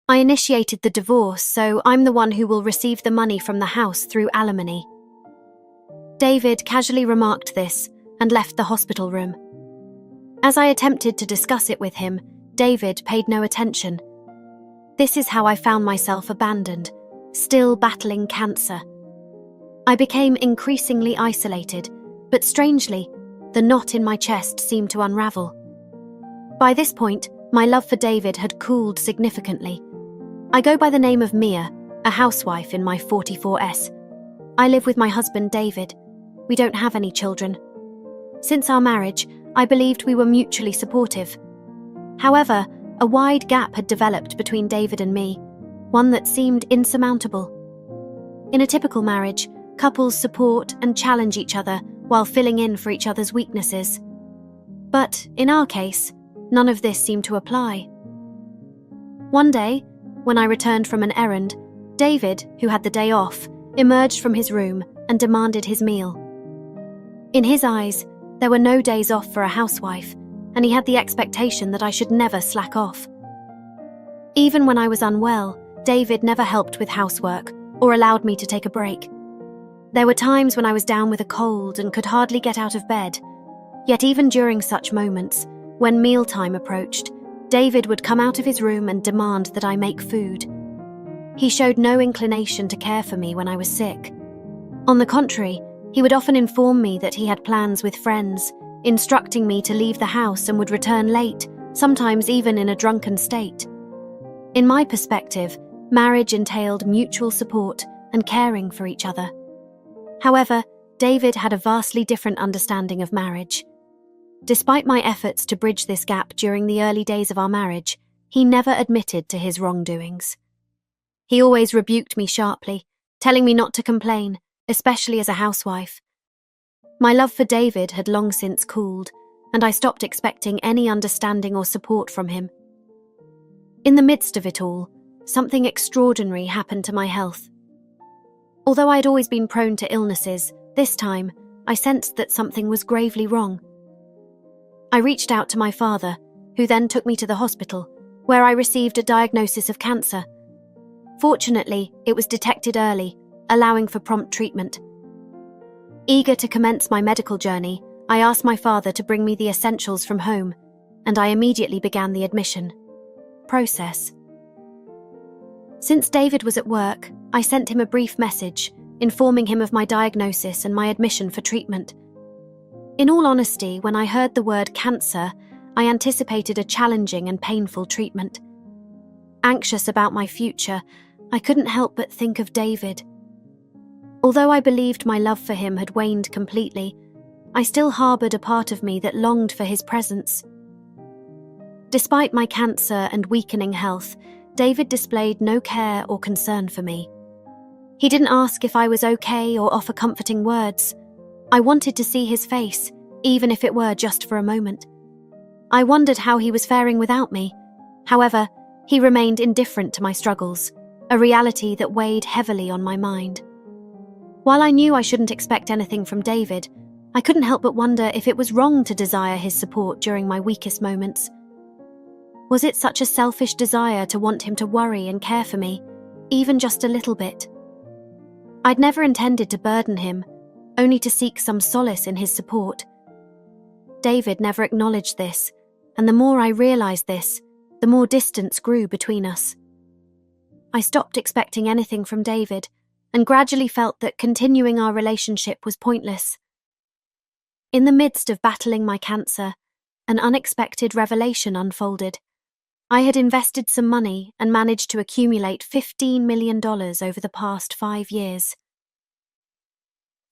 I initiated the divorce, so I'm the one who will receive the money from the house through alimony." David casually remarked this and left the hospital room. As I attempted to discuss it with him, David paid no attention. This is how I found myself abandoned, still battling cancer. I became increasingly isolated, but strangely, the knot in my chest seemed to unravel. By this point, my love for David had cooled significantly. I go by the name of Mia, a housewife in my 44S. I live with my husband David. We don't have any children. Since our marriage, I believed we were mutually supportive. However, a wide gap had developed between David and me, one that seemed insurmountable. In a typical marriage, couples support and challenge each other while filling in for each other's weaknesses. But in our case, none of this seemed to apply. One day, when I returned from an errand, David, who had the day off, emerged from his room and demanded his meal. In his eyes, there were no days off for a housewife, and he had the expectation that I should never slack off. Even when I was unwell, David never helped with housework or allowed me to take a break. There were times when I was down with a cold and could hardly get out of bed. Yet even during such moments, when mealtime approached, David would come out of his room and demand that I make food. He showed no inclination to care for me when I was sick. On the contrary, he would often inform me that he had plans with friends, instructing me to leave the house and would return late, sometimes even in a drunken state. In my perspective, marriage entailed mutual support and caring for each other. However, David had a vastly different understanding of marriage. Despite my efforts to bridge this gap during the early days of our marriage, he never admitted to his wrongdoings. He always rebuked me sharply, telling me not to complain, especially as a housewife. My love for David had long since cooled, and I stopped expecting any understanding or support from him. In the midst of it all, something extraordinary happened to my health. Although I had always been prone to illnesses, this time I sensed that something was gravely wrong. I reached out to my father, who then took me to the hospital, where I received a diagnosis of cancer. Fortunately, it was detected early, allowing for prompt treatment. Eager to commence my medical journey, I asked my father to bring me the essentials from home, and I immediately began the admission process. Since David was at work, I sent him a brief message, informing him of my diagnosis and my admission for treatment. In all honesty, when I heard the word cancer, I anticipated a challenging and painful treatment. Anxious about my future, I couldn't help but think of David. Although I believed my love for him had waned completely, I still harbored a part of me that longed for his presence. Despite my cancer and weakening health, David displayed no care or concern for me. He didn't ask if I was okay or offer comforting words. I wanted to see his face, even if it were just for a moment. I wondered how he was faring without me. However, he remained indifferent to my struggles, a reality that weighed heavily on my mind. While I knew I shouldn't expect anything from David, I couldn't help but wonder if it was wrong to desire his support during my weakest moments. Was it such a selfish desire to want him to worry and care for me, even just a little bit? I'd never intended to burden him, only to seek some solace in his support. David never acknowledged this, and the more I realized this, the more distance grew between us. I stopped expecting anything from David, and gradually felt that continuing our relationship was pointless. In the midst of battling my cancer, an unexpected revelation unfolded. I had invested some money and managed to accumulate $15 million over the past 5 years.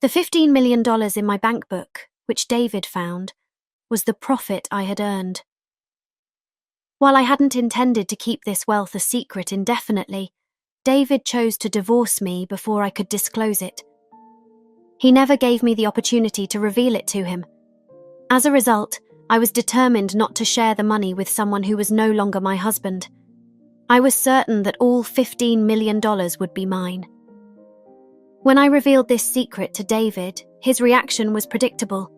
The $15 million in my bank book, which David found, was the profit I had earned. While I hadn't intended to keep this wealth a secret indefinitely, David chose to divorce me before I could disclose it. He never gave me the opportunity to reveal it to him. As a result, I was determined not to share the money with someone who was no longer my husband. I was certain that all $15 million would be mine. When I revealed this secret to David, his reaction was predictable.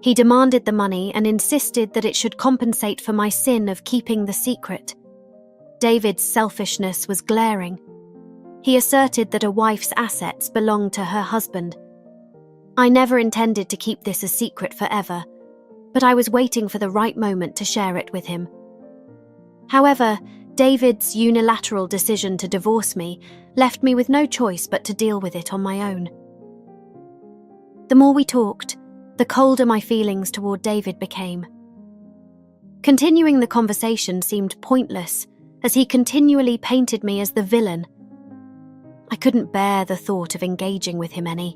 He demanded the money and insisted that it should compensate for my sin of keeping the secret. David's selfishness was glaring. He asserted that a wife's assets belonged to her husband. I never intended to keep this a secret forever, but I was waiting for the right moment to share it with him. However, David's unilateral decision to divorce me left me with no choice but to deal with it on my own. The more we talked, the colder my feelings toward David became. Continuing the conversation seemed pointless, as he continually painted me as the villain. I couldn't bear the thought of engaging with him any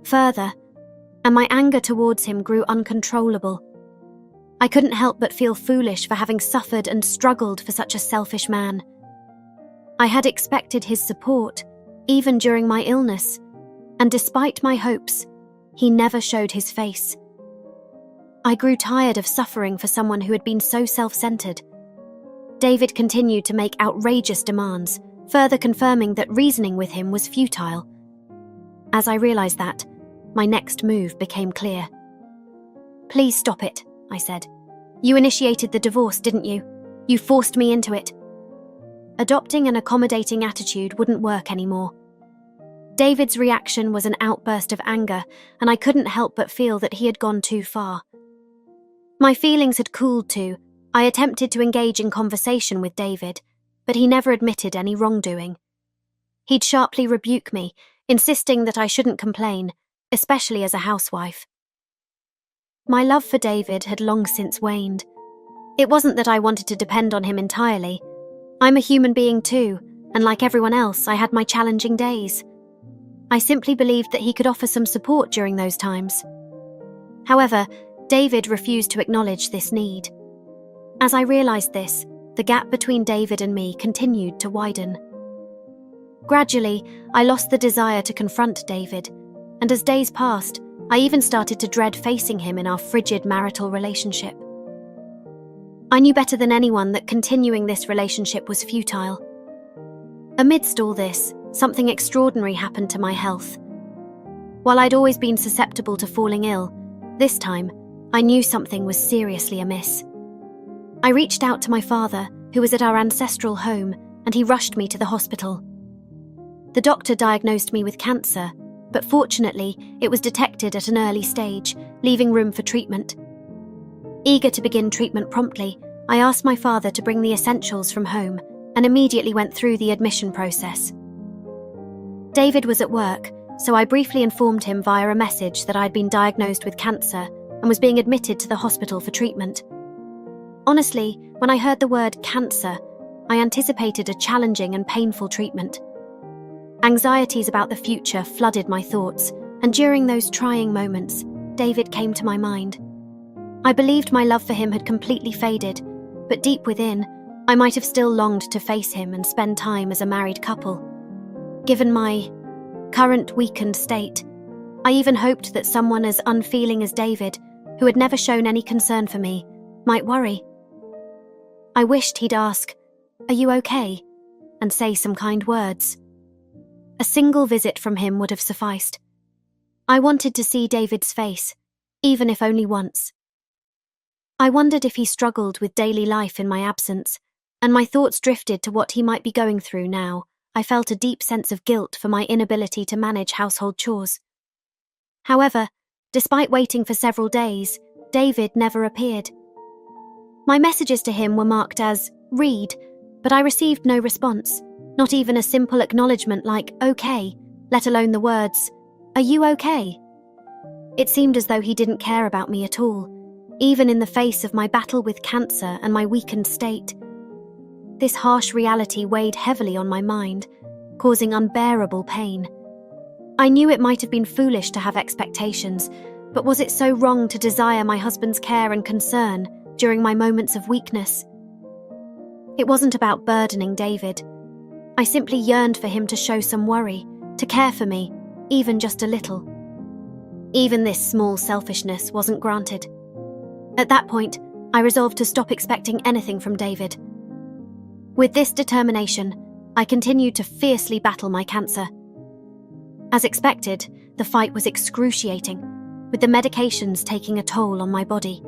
further, and my anger towards him grew uncontrollable. I couldn't help but feel foolish for having suffered and struggled for such a selfish man. I had expected his support, even during my illness, and despite my hopes, he never showed his face. I grew tired of suffering for someone who had been so self-centered. David continued to make outrageous demands, further confirming that reasoning with him was futile. As I realized that, my next move became clear. "Please stop it," I said. "You initiated the divorce, didn't you? You forced me into it." Adopting an accommodating attitude wouldn't work anymore. David's reaction was an outburst of anger, and I couldn't help but feel that he had gone too far. My feelings had cooled too. I attempted to engage in conversation with David, but he never admitted any wrongdoing. He'd sharply rebuke me, insisting that I shouldn't complain, especially as a housewife. My love for David had long since waned. It wasn't that I wanted to depend on him entirely. I'm a human being too, and like everyone else, I had my challenging days. I simply believed that he could offer some support during those times. However, David refused to acknowledge this need. As I realized this, the gap between David and me continued to widen. Gradually, I lost the desire to confront David, and as days passed, I even started to dread facing him in our frigid marital relationship. I knew better than anyone that continuing this relationship was futile. Amidst all this, something extraordinary happened to my health. While I'd always been susceptible to falling ill, this time, I knew something was seriously amiss. I reached out to my father, who was at our ancestral home, and he rushed me to the hospital. The doctor diagnosed me with cancer, but fortunately, it was detected at an early stage, leaving room for treatment. Eager to begin treatment promptly, I asked my father to bring the essentials from home and immediately went through the admission process. David was at work, so I briefly informed him via a message that I'd been diagnosed with cancer and was being admitted to the hospital for treatment. Honestly, when I heard the word cancer, I anticipated a challenging and painful treatment. Anxieties about the future flooded my thoughts, and during those trying moments, David came to my mind. I believed my love for him had completely faded, but deep within, I might have still longed to face him and spend time as a married couple. Given my current weakened state, I even hoped that someone as unfeeling as David, who had never shown any concern for me, might worry. I wished he'd ask, "Are you okay?" and say some kind words. A single visit from him would have sufficed. I wanted to see David's face, even if only once. I wondered if he struggled with daily life in my absence, and my thoughts drifted to what he might be going through now. I felt a deep sense of guilt for my inability to manage household chores. However, despite waiting for several days, David never appeared. My messages to him were marked as "read," but I received no response, not even a simple acknowledgement like "okay," let alone the words, "Are you okay?" It seemed as though he didn't care about me at all, even in the face of my battle with cancer and my weakened state. This harsh reality weighed heavily on my mind, causing unbearable pain. I knew it might have been foolish to have expectations, but was it so wrong to desire my husband's care and concern during my moments of weakness? It wasn't about burdening David. I simply yearned for him to show some worry, to care for me, even just a little. Even this small selfishness wasn't granted. At that point, I resolved to stop expecting anything from David. With this determination, I continued to fiercely battle my cancer. As expected, the fight was excruciating, with the medications taking a toll on my body.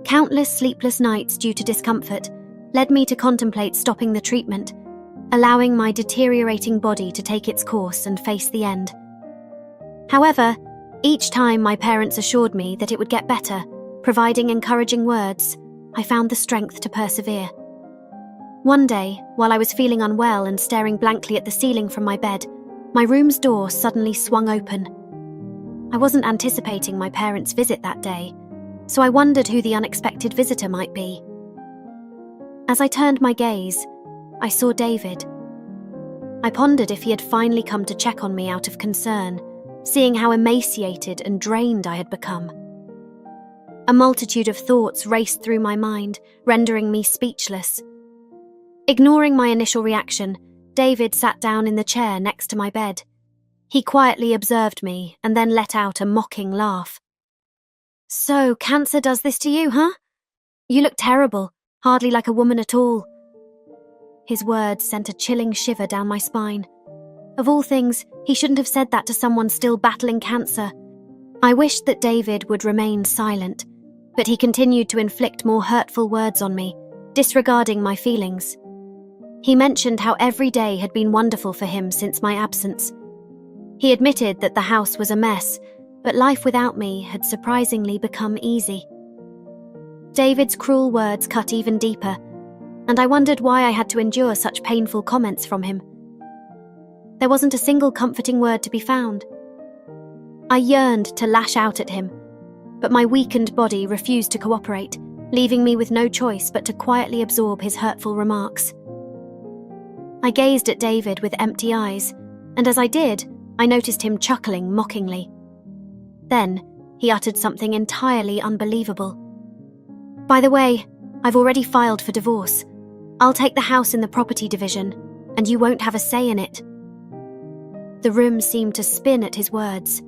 Countless sleepless nights due to discomfort, led me to contemplate stopping the treatment, allowing my deteriorating body to take its course and face the end. However, each time my parents assured me that it would get better, providing encouraging words, I found the strength to persevere. One day, while I was feeling unwell and staring blankly at the ceiling from my bed, my room's door suddenly swung open. I wasn't anticipating my parents' visit that day, so I wondered who the unexpected visitor might be. As I turned my gaze, I saw David. I pondered if he had finally come to check on me out of concern, seeing how emaciated and drained I had become. A multitude of thoughts raced through my mind, rendering me speechless. Ignoring my initial reaction, David sat down in the chair next to my bed. He quietly observed me and then let out a mocking laugh. "So, cancer does this to you, huh? You look terrible, hardly like a woman at all." His words sent a chilling shiver down my spine. Of all things, he shouldn't have said that to someone still battling cancer. I wished that David would remain silent, but he continued to inflict more hurtful words on me, disregarding my feelings. He mentioned how every day had been wonderful for him since my absence. He admitted that the house was a mess, but life without me had surprisingly become easy. David's cruel words cut even deeper, and I wondered why I had to endure such painful comments from him. There wasn't a single comforting word to be found. I yearned to lash out at him, but my weakened body refused to cooperate, leaving me with no choice but to quietly absorb his hurtful remarks. I gazed at David with empty eyes, and as I did, I noticed him chuckling mockingly. Then, he uttered something entirely unbelievable. "By the way, I've already filed for divorce. I'll take the house in the property division, and you won't have a say in it." The room seemed to spin at his words.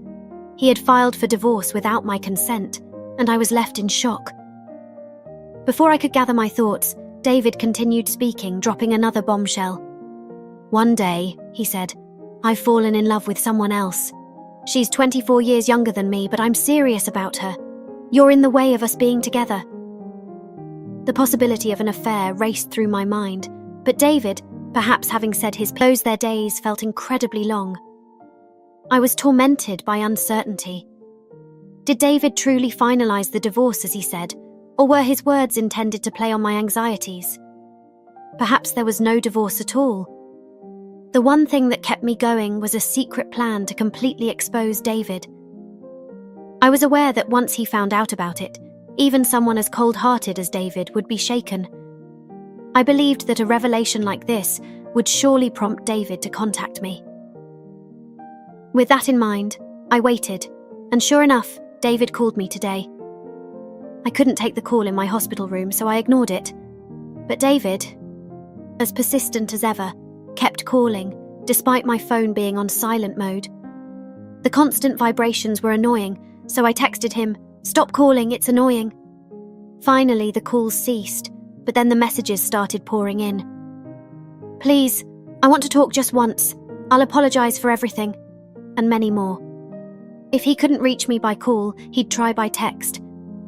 He had filed for divorce without my consent, and I was left in shock. Before I could gather my thoughts, David continued speaking, dropping another bombshell. "One day," he said, "I've fallen in love with someone else. She's 24 years younger than me, but I'm serious about her. You're in the way of us being together." The possibility of an affair raced through my mind, but David, perhaps having said his piece, their days felt incredibly long. I was tormented by uncertainty. Did David truly finalize the divorce as he said, or were his words intended to play on my anxieties? Perhaps there was no divorce at all. The one thing that kept me going was a secret plan to completely expose David. I was aware that once he found out about it, even someone as cold-hearted as David would be shaken. I believed that a revelation like this would surely prompt David to contact me. With that in mind, I waited, and sure enough, David called me today. I couldn't take the call in my hospital room, so I ignored it. But David, as persistent as ever, kept calling, despite my phone being on silent mode. The constant vibrations were annoying, so I texted him, "Stop calling, it's annoying." Finally, the calls ceased, but then the messages started pouring in. "Please, I want to talk just once. I'll apologize for everything," and many more. If he couldn't reach me by call, he'd try by text.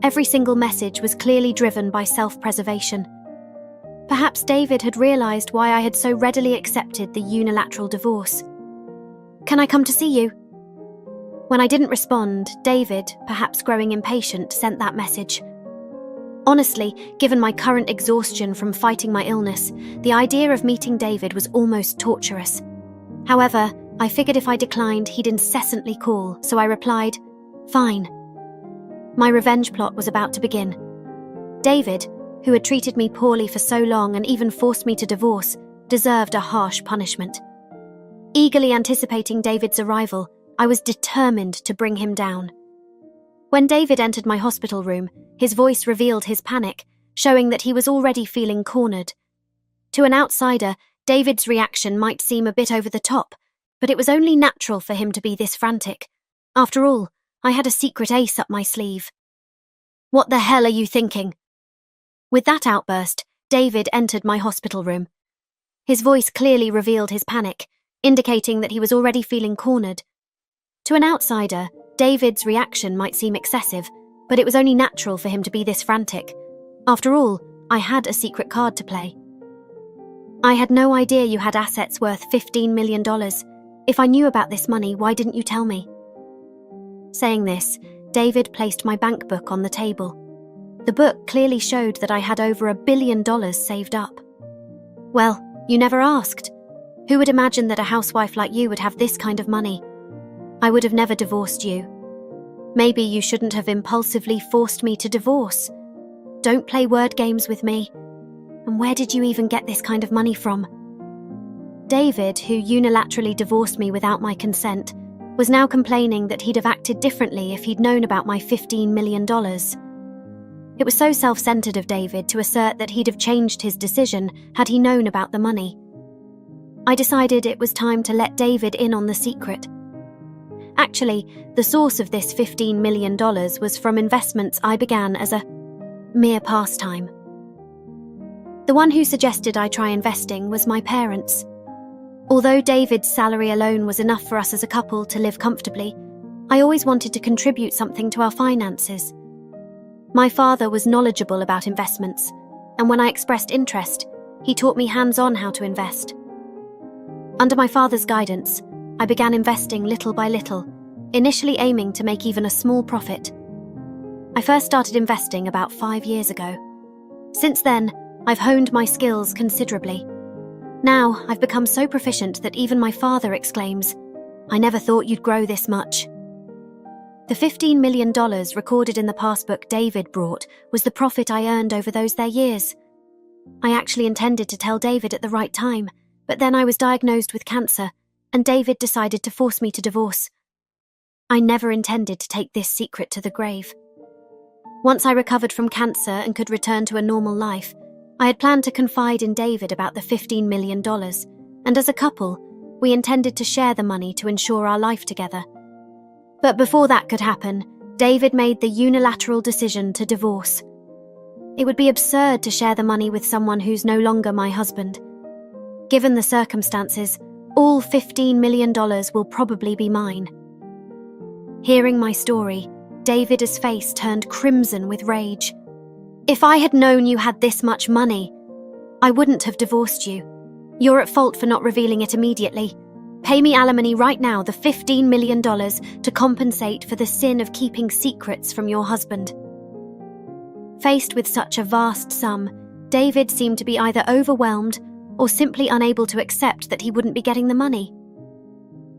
Every single message was clearly driven by self-preservation. Perhaps David had realized why I had so readily accepted the unilateral divorce. "Can I come to see you?" When I didn't respond, David, perhaps growing impatient, sent that message. Honestly, given my current exhaustion from fighting my illness, the idea of meeting David was almost torturous. However, I figured if I declined, he'd incessantly call, so I replied, "Fine." My revenge plot was about to begin. David, who had treated me poorly for so long and even forced me to divorce, deserved a harsh punishment. Eagerly anticipating David's arrival, I was determined to bring him down. When David entered my hospital room, his voice revealed his panic, showing that he was already feeling cornered. To an outsider, David's reaction might seem a bit over the top, but it was only natural for him to be this frantic. After all, I had a secret ace up my sleeve. "What the hell are you thinking?" With that outburst, David entered my hospital room. His voice clearly revealed his panic, indicating that he was already feeling cornered. To an outsider, David's reaction might seem excessive, but it was only natural for him to be this frantic. After all, I had a secret card to play. I had no idea you had assets worth $15 million. If I knew about this money, why didn't you tell me? Saying this, David placed my bank book on the table. The book clearly showed that I had over $1 billion saved up. Well, you never asked. Who would imagine that a housewife like you would have this kind of money? I would have never divorced you. Maybe you shouldn't have impulsively forced me to divorce. Don't play word games with me. And where did you even get this kind of money from? David, who unilaterally divorced me without my consent, was now complaining that he'd have acted differently if he'd known about my $15 million. It was so self-centered of David to assert that he'd have changed his decision had he known about the money. I decided it was time to let David in on the secret. Actually, the source of this $15 million was from investments I began as a mere pastime. The one who suggested I try investing was my parents. Although David's salary alone was enough for us as a couple to live comfortably, I always wanted to contribute something to our finances. My father was knowledgeable about investments, and when I expressed interest, he taught me hands-on how to invest. Under my father's guidance, I began investing little by little, initially aiming to make even a small profit. I first started investing about 5 years ago. Since then, I've honed my skills considerably. Now, I've become so proficient that even my father exclaims, "I never thought you'd grow this much." The $15 million recorded in the passbook David brought was the profit I earned over those there years. I actually intended to tell David at the right time, but then I was diagnosed with cancer, and David decided to force me to divorce. I never intended to take this secret to the grave. Once I recovered from cancer and could return to a normal life, I had planned to confide in David about the $15 million, and as a couple, we intended to share the money to ensure our life together. But before that could happen, David made the unilateral decision to divorce. It would be absurd to share the money with someone who's no longer my husband. Given the circumstances, all $15 million will probably be mine. Hearing my story, David's face turned crimson with rage. If I had known you had this much money, I wouldn't have divorced you. You're at fault for not revealing it immediately. Pay me alimony right now, the $15 million, to compensate for the sin of keeping secrets from your husband. Faced with such a vast sum, David seemed to be either overwhelmed or simply unable to accept that he wouldn't be getting the money.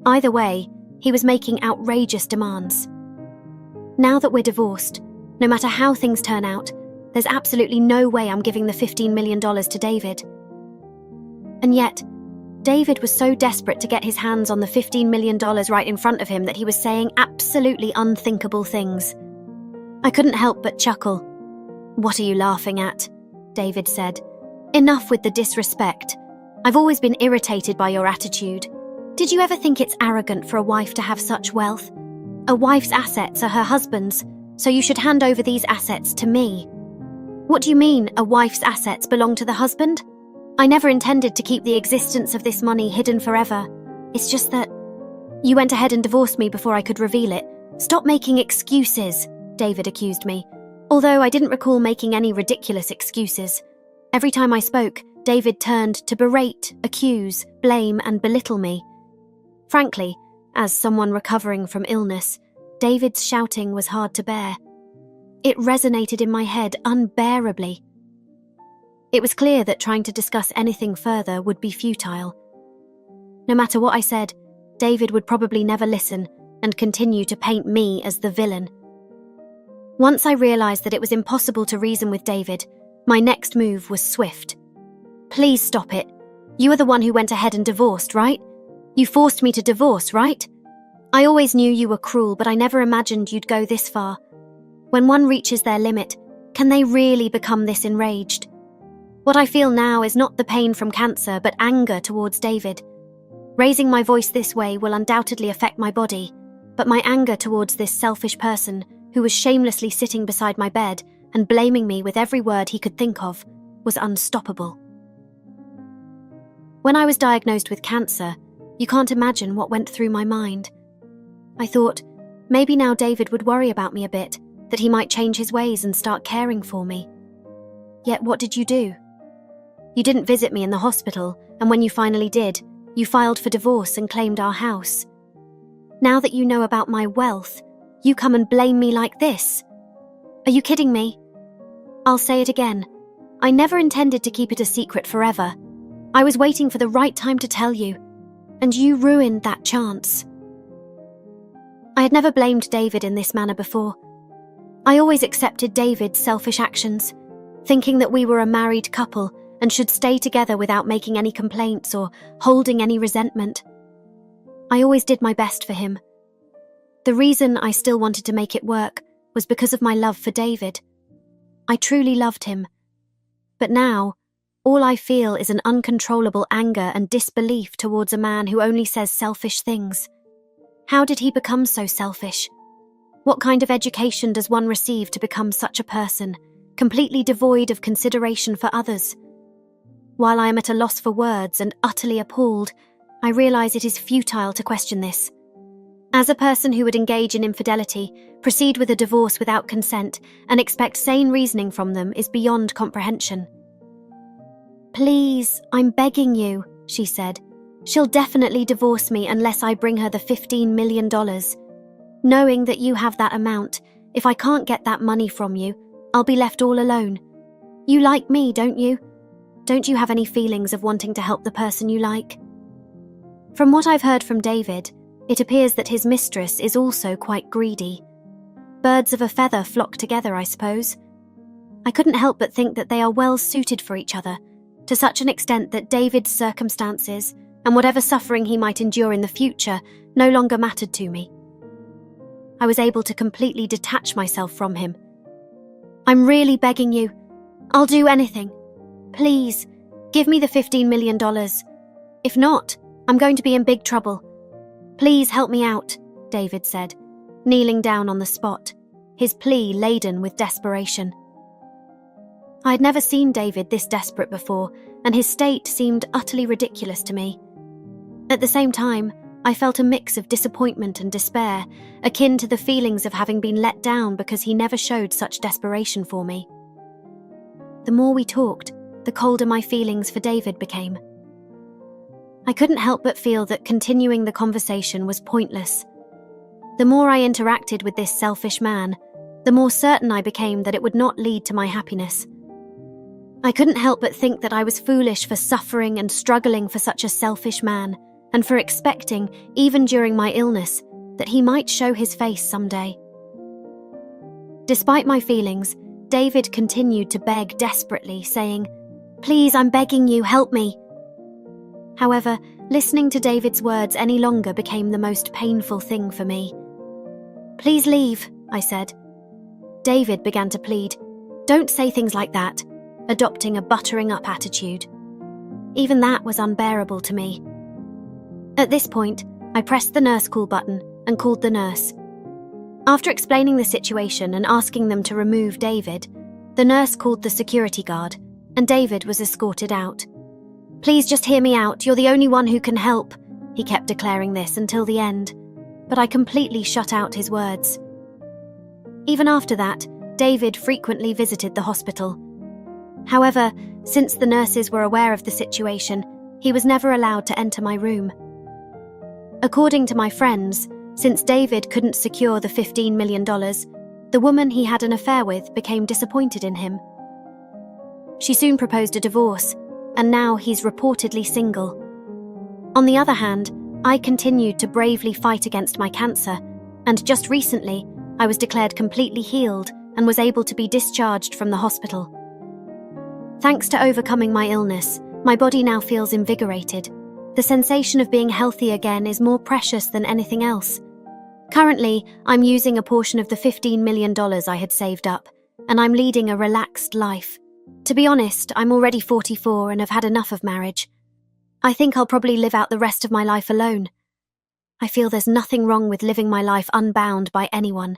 Either way, he was making outrageous demands. Now that we're divorced, no matter how things turn out, there's absolutely no way I'm giving the $15 million to David. And yet, David was so desperate to get his hands on the $15 million right in front of him that he was saying absolutely unthinkable things. I couldn't help but chuckle. "What are you laughing at?" David said. "Enough with the disrespect. I've always been irritated by your attitude. Did you ever think it's arrogant for a wife to have such wealth? A wife's assets are her husband's, so you should hand over these assets to me. What do you mean, a wife's assets belong to the husband? I never intended to keep the existence of this money hidden forever. It's just that you went ahead and divorced me before I could reveal it. Stop making excuses," David accused me, although I didn't recall making any ridiculous excuses. Every time I spoke, David turned to berate, accuse, blame, and belittle me. Frankly, as someone recovering from illness, David's shouting was hard to bear. It resonated in my head unbearably. It was clear that trying to discuss anything further would be futile. No matter what I said, David would probably never listen and continue to paint me as the villain. Once I realized that it was impossible to reason with David, my next move was swift. "Please stop it. You are the one who went ahead and divorced, right? You forced me to divorce, right? I always knew you were cruel, but I never imagined you'd go this far. When one reaches their limit, can they really become this enraged? What I feel now is not the pain from cancer, but anger towards David. Raising my voice this way will undoubtedly affect my body, but my anger towards this selfish person who was shamelessly sitting beside my bed and blaming me with every word he could think of was unstoppable. When I was diagnosed with cancer, you can't imagine what went through my mind. I thought, maybe now David would worry about me a bit, that he might change his ways and start caring for me. Yet what did you do? You didn't visit me in the hospital, and when you finally did, you filed for divorce and claimed our house. Now that you know about my wealth, you come and blame me like this. Are you kidding me? I'll say it again. I never intended to keep it a secret forever. I was waiting for the right time to tell you, and you ruined that chance. I had never blamed David in this manner before. I always accepted David's selfish actions, thinking that we were a married couple and should stay together without making any complaints or holding any resentment. I always did my best for him. The reason I still wanted to make it work was because of my love for David. I truly loved him. But now, all I feel is an uncontrollable anger and disbelief towards a man who only says selfish things. How did he become so selfish? What kind of education does one receive to become such a person, completely devoid of consideration for others? While I am at a loss for words and utterly appalled, I realize it is futile to question this. As a person who would engage in infidelity, proceed with a divorce without consent, and expect sane reasoning from them is beyond comprehension. "Please, I'm begging you," she said. "She'll definitely divorce me unless I bring her the $15 million. Knowing that you have that amount, if I can't get that money from you, I'll be left all alone. You like me, don't you? Don't you have any feelings of wanting to help the person you like?" From what I've heard from David, it appears that his mistress is also quite greedy. Birds of a feather flock together, I suppose. I couldn't help but think that they are well suited for each other, to such an extent that David's circumstances, and whatever suffering he might endure in the future, no longer mattered to me. I was able to completely detach myself from him. "I'm really begging you. I'll do anything. Please, give me the $15 million. If not, I'm going to be in big trouble. Please help me out," David said, kneeling down on the spot, his plea laden with desperation. I had never seen David this desperate before, and his state seemed utterly ridiculous to me. At the same time, I felt a mix of disappointment and despair, akin to the feelings of having been let down because he never showed such desperation for me. The more we talked, the colder my feelings for David became. I couldn't help but feel that continuing the conversation was pointless. The more I interacted with this selfish man, the more certain I became that it would not lead to my happiness. I couldn't help but think that I was foolish for suffering and struggling for such a selfish man, and for expecting, even during my illness, that he might show his face someday. Despite my feelings, David continued to beg desperately, saying, "Please, I'm begging you, help me." However, listening to David's words any longer became the most painful thing for me. "Please leave," I said. David began to plead, "Don't say things like that," adopting a buttering-up attitude. Even that was unbearable to me. At this point, I pressed the nurse call button and called the nurse. After explaining the situation and asking them to remove David, the nurse called the security guard, and David was escorted out. "Please just hear me out, you're the only one who can help," he kept declaring this until the end, but I completely shut out his words. Even after that, David frequently visited the hospital. However, since the nurses were aware of the situation, he was never allowed to enter my room. According to my friends, since David couldn't secure the $15 million, the woman he had an affair with became disappointed in him. She soon proposed a divorce, and now he's reportedly single. On the other hand, I continued to bravely fight against my cancer, and just recently, I was declared completely healed and was able to be discharged from the hospital. Thanks to overcoming my illness, my body now feels invigorated. The sensation of being healthy again is more precious than anything else. Currently, I'm using a portion of the $15 million I had saved up, and I'm leading a relaxed life. To be honest, I'm already 44 and have had enough of marriage. I think I'll probably live out the rest of my life alone. I feel there's nothing wrong with living my life unbound by anyone.